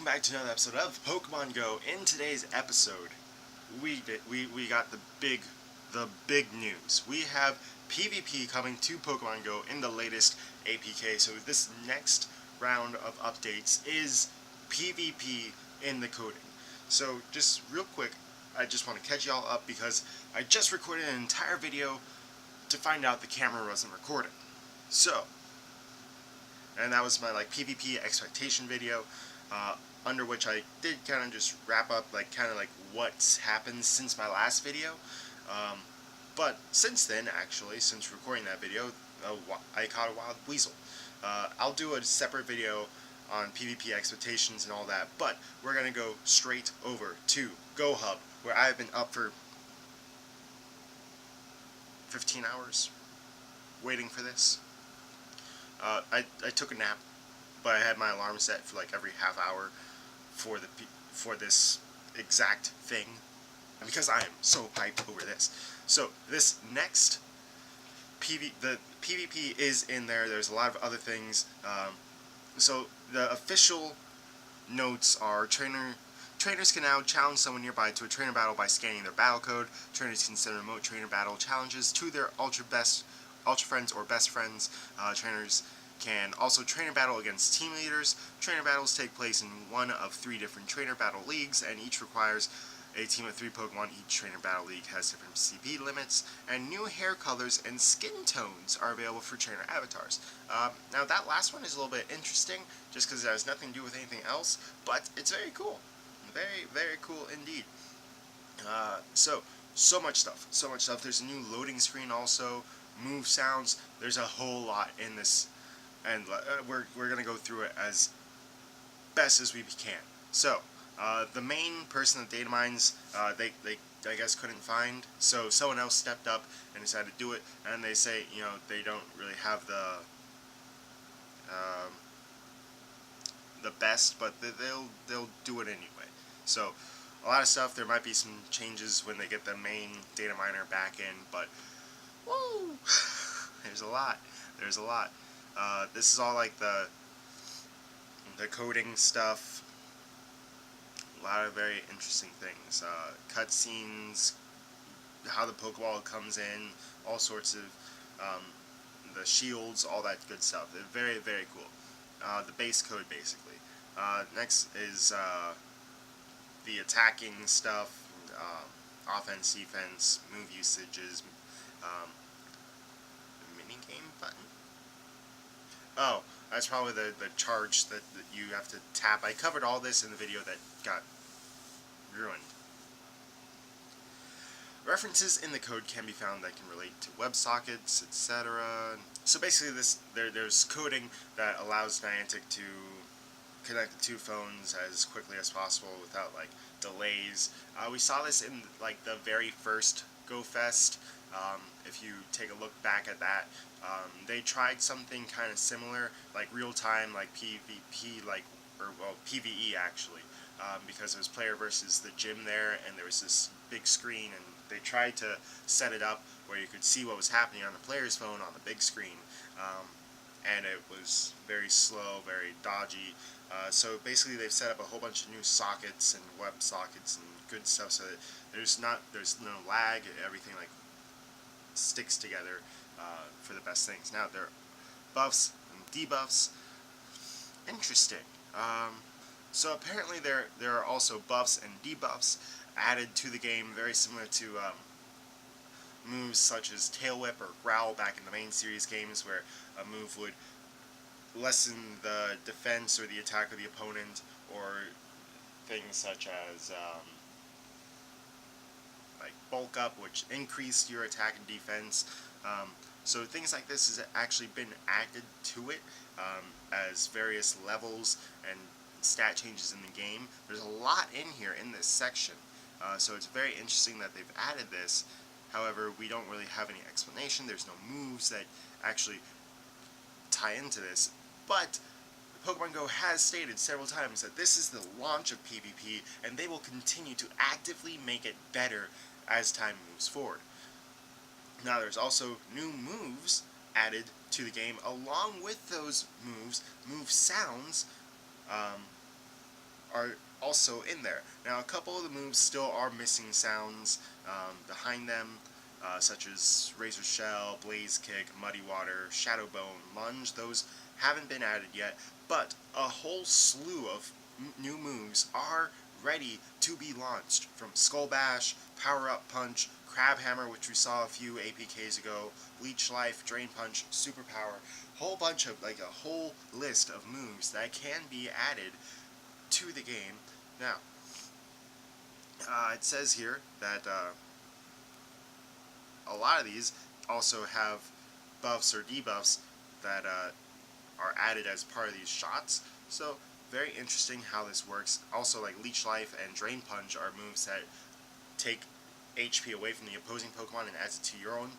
back to another episode of Pokemon Go. In today's episode, we got the big news. We have PvP coming to Pokemon Go in the latest APK. So this next round of updates is PvP in the coding. So just real quick, I just want to catch y'all up because I just recorded an entire video to find out the camera wasn't recording. So, and that was my PvP expectation video, under which I did kind of just wrap up what's happened since my last video. But since then, actually, since recording that video, I caught a wild weasel. I'll do a separate video on PvP expectations and all that, but we're gonna go straight over to Go Hub, where I've been up for 15 hours waiting for this. I took a nap, but I had my alarm set for every half hour for this exact thing, because I am so hyped over this. So this next the PvP is in there. There's a lot of other things. So the official notes are trainers can now challenge someone nearby to a trainer battle by scanning their battle code. Trainers can send remote trainer battle challenges to their ultra friends or best friends. Trainers can also trainer battle against team leaders. Trainer battles take place in one of 3 different trainer battle leagues, and each requires a team of 3 Pokemon. Each trainer battle league has different CP limits, and new hair colors and skin tones are available for trainer avatars. Now that last one is a little bit interesting, just because it has nothing to do with anything else, but it's very cool. Very, very cool indeed. So much stuff. There's a new loading screen also, move sounds. There's a whole lot in this, and we're gonna go through it as best as we can. So the main person that data mines, they I guess couldn't find, so someone else stepped up and decided to do it. And they say, they don't really have the best, but they'll do it anyway. So a lot of stuff. There might be some changes when they get the main data miner back in, but woo, there's a lot. This is all the coding stuff. A lot of very interesting things. Cutscenes, how the Pokeball comes in, all sorts of the shields, all that good stuff. They're very, very cool. The base code, basically. Next is the attacking stuff, offense, defense, move usages, minigame button. Oh, that's probably the charge that you have to tap. I covered all this in the video that got ruined. References in the code can be found that can relate to WebSockets, etc. So basically, there's coding that allows Niantic to connect the 2 phones as quickly as possible without delays. We saw this in the very first Go Fest. If you take a look back at that, they tried something kind of similar, real-time, PvP, PvE actually, because it was player versus the gym there, and there was this big screen, and they tried to set it up where you could see what was happening on the player's phone on the big screen, and it was very slow, very dodgy. So basically they've set up a whole bunch of new sockets and web sockets and good stuff, so that there's no lag. Everything sticks together for the best things. Now there are buffs and debuffs. Interesting. So apparently there are also buffs and debuffs added to the game, very similar to moves such as Tail Whip or Growl back in the main series games, where a move would lessen the defense or the attack of the opponent, or things such as Bulk Up, which increased your attack and defense. So things like this has actually been added to it as various levels and stat changes in the game. There's a lot in here in this section, so it's very interesting that they've added this. However, we don't really have any explanation. There's no moves that actually tie into this, but Pokemon Go has stated several times that this is the launch of PvP, and they will continue to actively make it better as time moves forward. Now there's also new moves added to the game. Along with those moves, move sounds are also in there. Now, a couple of the moves still are missing sounds behind them, such as Razor Shell, Blaze Kick, Muddy Water, Shadow Bone, Lunge. Those haven't been added yet, but a whole slew of new moves are ready to be launched, from Skull Bash, Power Up Punch, Crab Hammer, which we saw a few APKs ago, Leech Life, Drain Punch, Superpower, whole bunch of, like, a whole list of moves that can be added to the game. Now, it says here that a lot of these also have buffs or debuffs that are added as part of these shots. So, very interesting how this works. Also, like Leech Life and Drain Punch are moves that take HP away from the opposing Pokemon and adds it to your own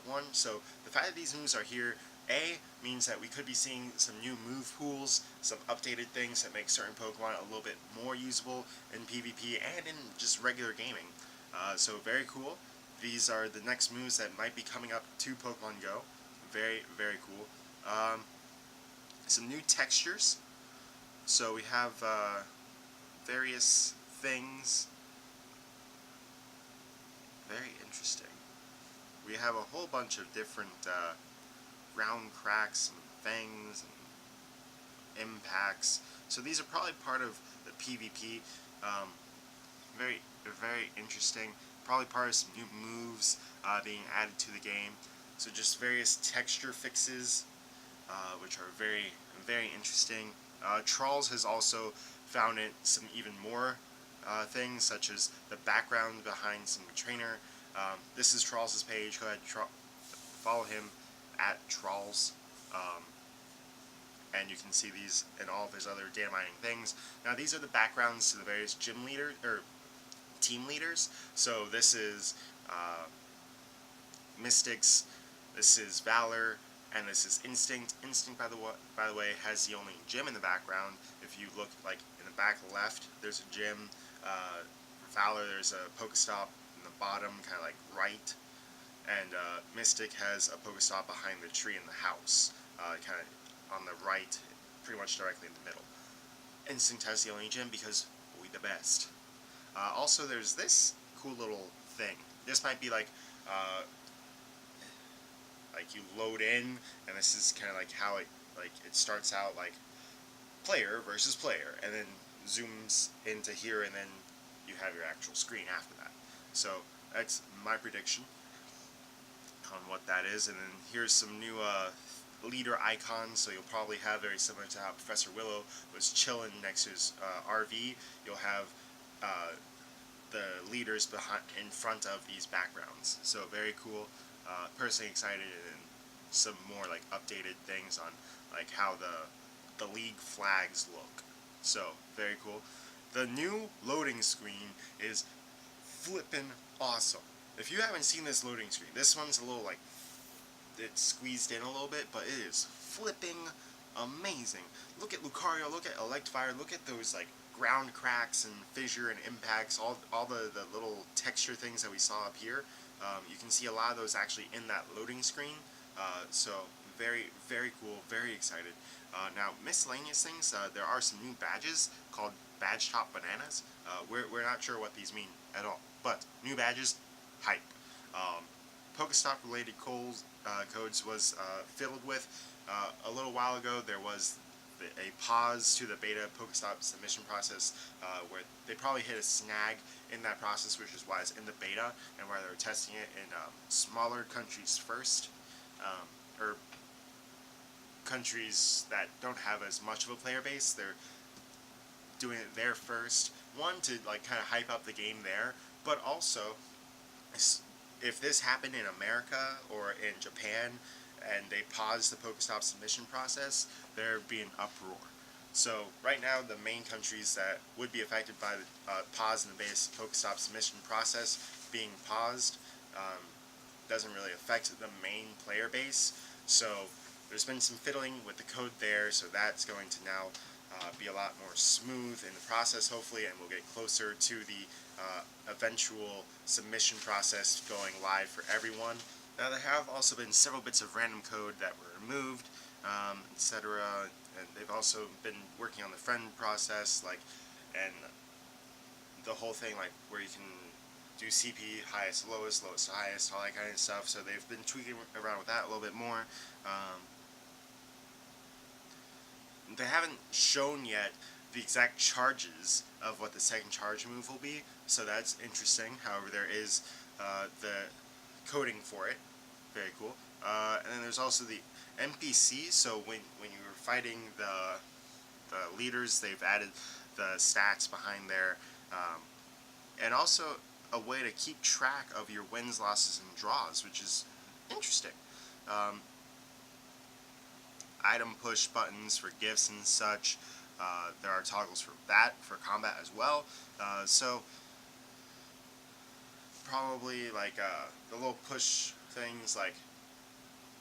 one. So, the fact that these moves are here, A, means that we could be seeing some new move pools, some updated things that make certain Pokemon a little bit more usable in PvP and in just regular gaming. So, very cool. These are the next moves that might be coming up to Pokemon Go. Very, very cool. Some new textures. So we have various things. Very interesting. We have a whole bunch of different ground cracks and fangs and impacts. So these are probably part of the PvP. Very, very interesting. Probably part of some new moves being added to the game. So just various texture fixes, which are very, very interesting. Trolls has also found it some even more things, such as the background behind some trainer. This is Trolls' page. Go ahead, follow him at Trolls. And you can see these and all of his other data mining things. Now, these are the backgrounds to the various gym leader or team leaders. So this is Mystics, this is Valor, and this is Instinct. Instinct, by the way, has the only gym in the background. If you look, like, in the back left, there's a gym. Valor, there's a Pokestop in the bottom, kind of like right. And Mystic has a Pokestop behind the tree in the house, kind of on the right, pretty much directly in the middle. Instinct has the only gym because we the best. Also, there's this cool little thing. This might be like you load in, and this is kind of like how it starts out, like player versus player, and then zooms into here, and then you have your actual screen after that. So that's my prediction on what that is. And then here's some new leader icons. So you'll probably have, very similar to how Professor Willow was chilling next to his RV, you'll have the leaders in front of these backgrounds. So very cool. Personally excited, and some more like updated things on like how the league flags look. So very cool. The new loading screen is flippin' awesome. If you haven't seen this loading screen, this one's a little like, it's squeezed in a little bit, but it is flipping amazing. Look at Lucario, look at Electivire, look at those like ground cracks and fissure and impacts, all the little texture things that we saw up here. You can see a lot of those actually in that loading screen. So very, very cool, very excited. Now, miscellaneous things, there are some new badges called Badge Top Bananas. We're not sure what these mean at all, but new badges, hype. Pokestop related codes was fiddled with. A little while ago, there was a pause to the beta Pokestop submission process, where they probably hit a snag in that process, which is why it's in the beta and why they're testing it in smaller countries first, or countries that don't have as much of a player base. They're doing it there first. One, to like kind of hype up the game there, but also, if this happened in America or in Japan and they paused the Pokestop submission process, there'd be an uproar. So right now, the main countries that would be affected by the pause in the base Pokestop submission process being paused doesn't really affect the main player base. So there's been some fiddling with the code there, so that's going to now be a lot more smooth in the process, hopefully, and we'll get closer to the eventual submission process going live for everyone. Now, there have also been several bits of random code that were removed, etc., and they've also been working on the friend process, like and the whole thing, like where you can do CP, highest, lowest, lowest, highest, all that kind of stuff. So they've been tweaking around with that a little bit more. They haven't shown yet the exact charges of what the second charge move will be, so that's interesting. However, there is the coding for it. Very cool. And then there's also the NPC. So when you're fighting the leaders, they've added the stats behind there, and also a way to keep track of your wins, losses, and draws, which is interesting. Item push buttons for gifts and such. There are toggles for that, for combat as well. So probably like the little push things like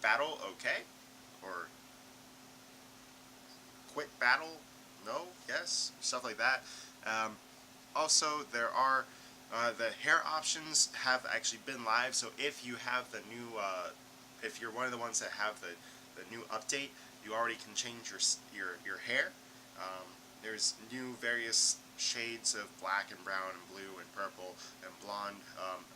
battle, okay, or quit battle, no, yes, stuff like that. Also, there are the hair options have actually been live. So if you have the new, if you're one of the ones that have the new update, you already can change your hair. There's new various shades of black and brown and blue and purple and blonde,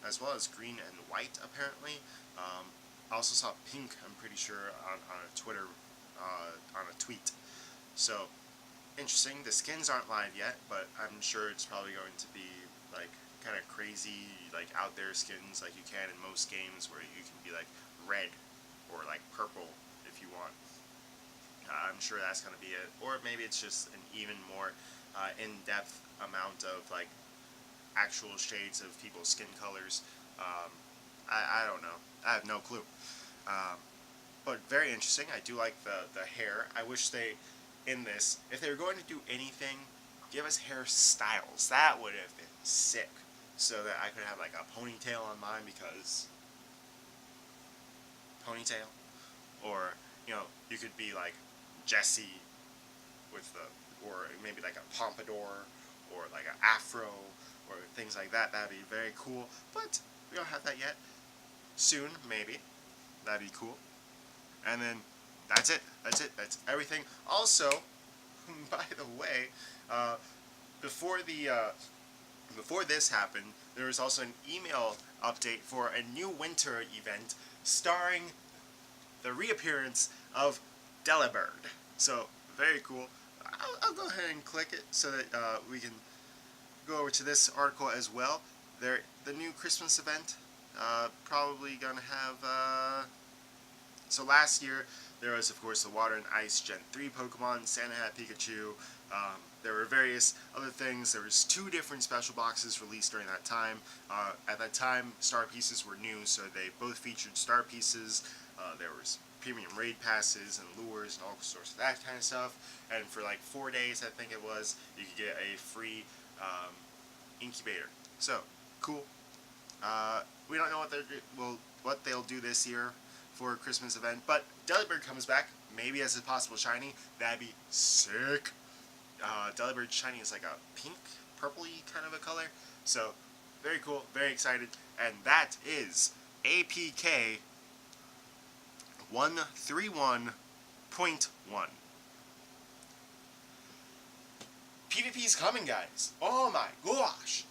as well as green and white apparently. I also saw pink, I'm pretty sure, on a Twitter, on a tweet. So, interesting. The skins aren't live yet, but I'm sure it's probably going to be like kind of crazy, like out there skins like you can in most games where you can be like red or like purple if you want. I'm sure that's going to be it. Or maybe it's just an even more in-depth amount of like actual shades of people's skin colors. I don't know. I have no clue. But very interesting. I do like the hair. I wish they, in this, if they were going to do anything, give us hairstyles. That would have been sick. So that I could have like a ponytail on mine because ponytail. Or, you know, you could be like Jesse with the, or maybe like a pompadour or like an afro or things like that. That'd be very cool. But we don't have that yet. Soon, maybe. That'd be cool. And then that's it. That's it. That's everything. Also, by the way, before this happened, there was also an email update for a new winter event starring the reappearance of Delibird. So, very cool. I'll go ahead and click it so that we can go over to this article as well. The new Christmas event, probably gonna have, so last year, there was, of course, the Water and Ice Gen 3 Pokemon, Santa Hat Pikachu. There were various other things. There was 2 different special boxes released during that time. At that time, Star Pieces were new, so they both featured Star Pieces. There was premium raid passes and lures and all sorts of that kind of stuff. And for like 4 days, I think it was, you could get a free incubator. So, cool. We don't know what they'll do this year for a Christmas event, but Delibird comes back, maybe as a possible shiny. That'd be sick. Delibird shiny is like a pink, purpley kind of a color. So, very cool, very excited. And that is APK 131.1. PvP's coming, guys. Oh my gosh.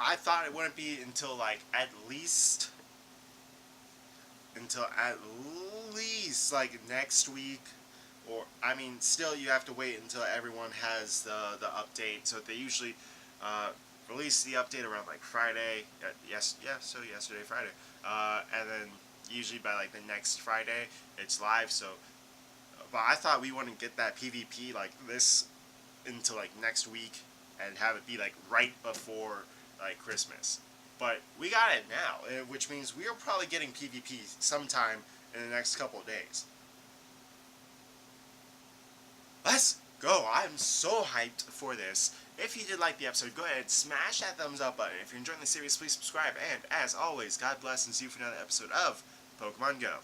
I thought it wouldn't be until like at least like next week, or I mean still you have to wait until everyone has the update. So they usually release the update around like Friday, yesterday Friday, and then usually by like the next Friday it's live. So but I thought we wouldn't get that PvP like this until like next week and have it be like right before like Christmas. But we got it now, which means we are probably getting PvP sometime in the next couple of days. Let's go! I'm so hyped for this. If you did like the episode, go ahead and smash that thumbs up button. If you're enjoying the series, please subscribe. And as always, God bless and see you for another episode of Pokemon Go.